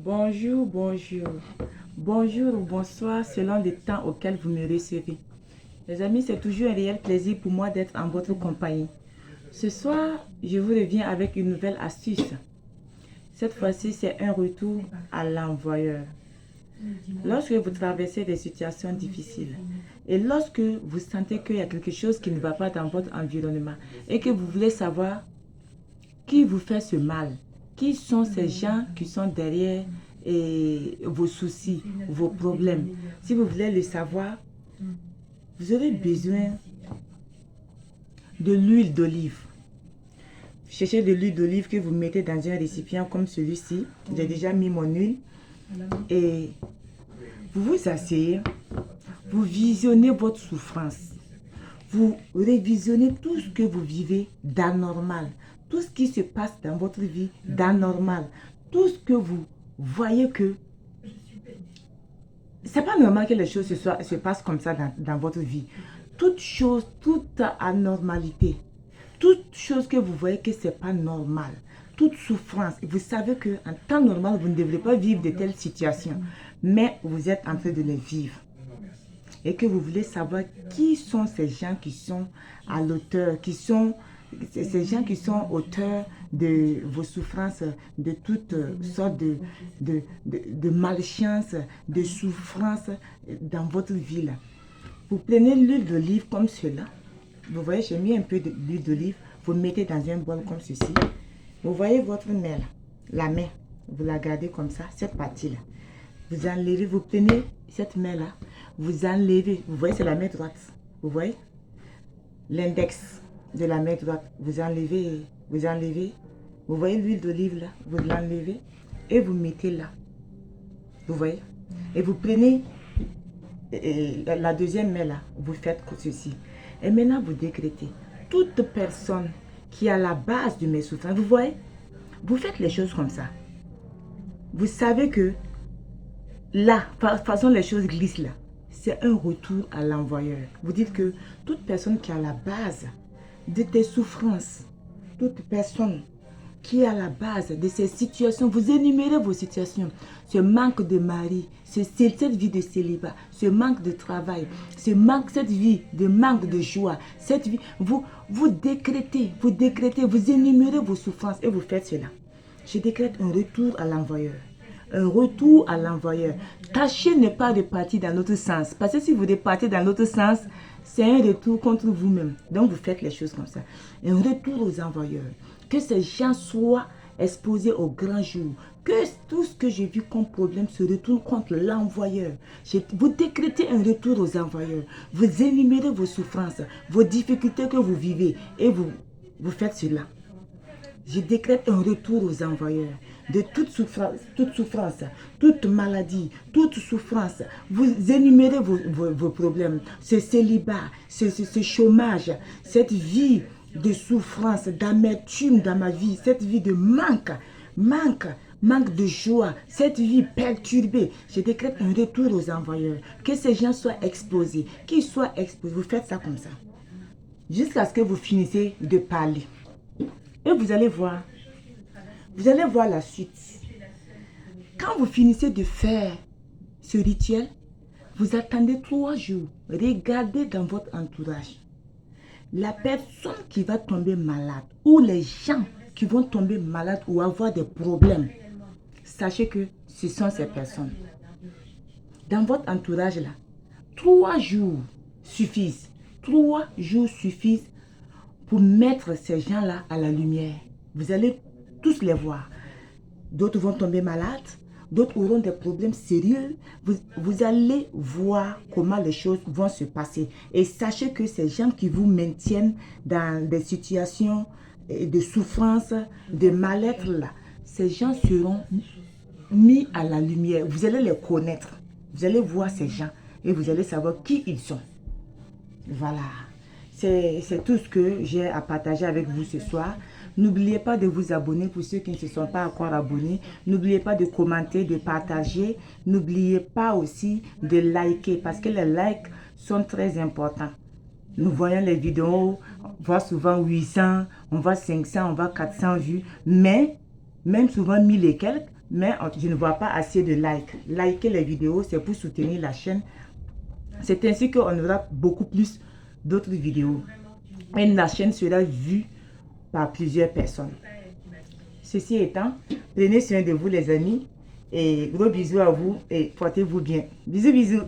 Bonjour, bonjour. Bonjour ou bonsoir selon le temps auquel vous me recevez. Les amis, c'est toujours un réel plaisir pour moi d'être en votre compagnie. Ce soir, je vous reviens avec une nouvelle astuce. Cette fois-ci, c'est un retour à l'envoyeur. Lorsque vous traversez des situations difficiles et lorsque vous sentez qu'il y a quelque chose qui ne va pas dans votre environnement et que vous voulez savoir qui vous fait ce mal, qui sont ces gens qui sont derrière vos soucis, vos problèmes. Si vous voulez le savoir, vous aurez besoin de l'huile d'olive. Cherchez de l'huile d'olive que vous mettez dans un récipient comme celui-ci. J'ai déjà mis mon huile. Et vous vous asseyez, vous visionnez votre souffrance. Vous révisionnez tout ce que vous vivez d'anormal. Tout ce qui se passe dans votre vie d'anormal. Tout ce que vous voyez que c'est pas normal que les choses se passent comme ça dans votre vie. Toute chose, toute anormalité, toute chose que vous voyez que c'est pas normal, toute souffrance, vous savez que en temps normal, vous ne devriez pas vivre de telles situations, mais vous êtes en train de les vivre. Et que vous voulez savoir qui sont ces gens qui sont à l'auteur, ces gens qui sont auteurs de vos souffrances, de toutes sortes de malchance, de souffrances dans votre vie. Là. Vous prenez l'huile d'olive comme cela. Vous voyez, j'ai mis un peu d'huile d'olive. Vous mettez dans un bol comme ceci. Vous voyez votre main là, la main. Vous la gardez comme ça, cette partie-là. Vous enlevez, vous prenez cette main-là. Vous enlevez, vous voyez, c'est la main droite. Vous voyez l'index de la main droite. Vous enlevez, vous enlevez. Vous voyez l'huile d'olive là, vous l'enlevez et vous mettez là. Vous voyez? Et vous prenez la deuxième main là, vous faites ceci. Et maintenant vous décrétez. Toute personne qui est à la base de mes souffrances, vous voyez? Vous faites les choses comme ça. Vous savez que là, façon les choses glissent là. C'est un retour à l'envoyeur. Vous dites que toute personne qui est à la base de tes souffrances, toute personne qui est à la base de ces situations, vous énumérez vos situations, ce manque de mari, cette vie de célibat, ce manque de travail, cette vie de manque de joie, cette vie, vous décrétez, vous énumérez vos souffrances et vous faites cela. Je décrète un retour à l'envoyeur. Un retour à l'envoyeur. Tâchez ne pas repartir dans l'autre sens. Parce que si vous repartez dans l'autre sens, c'est un retour contre vous-même. Donc vous faites les choses comme ça. Un retour aux envoyeurs. Que ces gens soient exposés au grand jour. Que tout ce que j'ai vu comme problème se retourne contre l'envoyeur. Vous décrétez un retour aux envoyeurs. Vous énumérez vos souffrances, vos difficultés que vous vivez. Et vous faites cela. Je décrète un retour aux envoyeurs de toute souffrance, toute maladie, toute souffrance. Vous énumérez vos problèmes, ce célibat, ce chômage, cette vie de souffrance, d'amertume dans ma vie, cette vie de manque de joie, cette vie perturbée. Je décrète un retour aux envoyeurs, que ces gens soient exposés, qu'ils soient exposés. Vous faites ça comme ça, jusqu'à ce que vous finissez de parler. Et vous allez voir la suite. Quand vous finissez de faire ce rituel, vous attendez 3 jours. Regardez dans votre entourage. La personne qui va tomber malade ou les gens qui vont tomber malades ou avoir des problèmes, sachez que ce sont ces personnes. Dans votre entourage là, 3 jours suffisent. 3 jours suffisent pour mettre ces gens-là à la lumière. Vous allez tous les voir. D'autres vont tomber malades, d'autres auront des problèmes sérieux. Vous allez voir comment les choses vont se passer. Et sachez que ces gens qui vous maintiennent dans des situations de souffrance, de mal-être là, ces gens seront mis à la lumière. Vous allez les connaître. Vous allez voir ces gens et vous allez savoir qui ils sont. Voilà. C'est tout ce que j'ai à partager avec vous ce soir. N'oubliez pas de vous abonner pour ceux qui ne se sont pas encore abonnés. N'oubliez pas de commenter, de partager. N'oubliez pas aussi de liker parce que les likes sont très importants. Nous voyons les vidéos, on voit souvent 800, on voit 500, on voit 400 vues. Mais même souvent 1000 et quelques, mais je ne vois pas assez de likes. Liker les vidéos, c'est pour soutenir la chaîne. C'est ainsi qu'on aura beaucoup plus d'autres vidéos. Et la chaîne sera vue par plusieurs personnes. Ceci étant, prenez soin de vous les amis. Et gros bisous à vous et portez-vous bien. Bisous, bisous.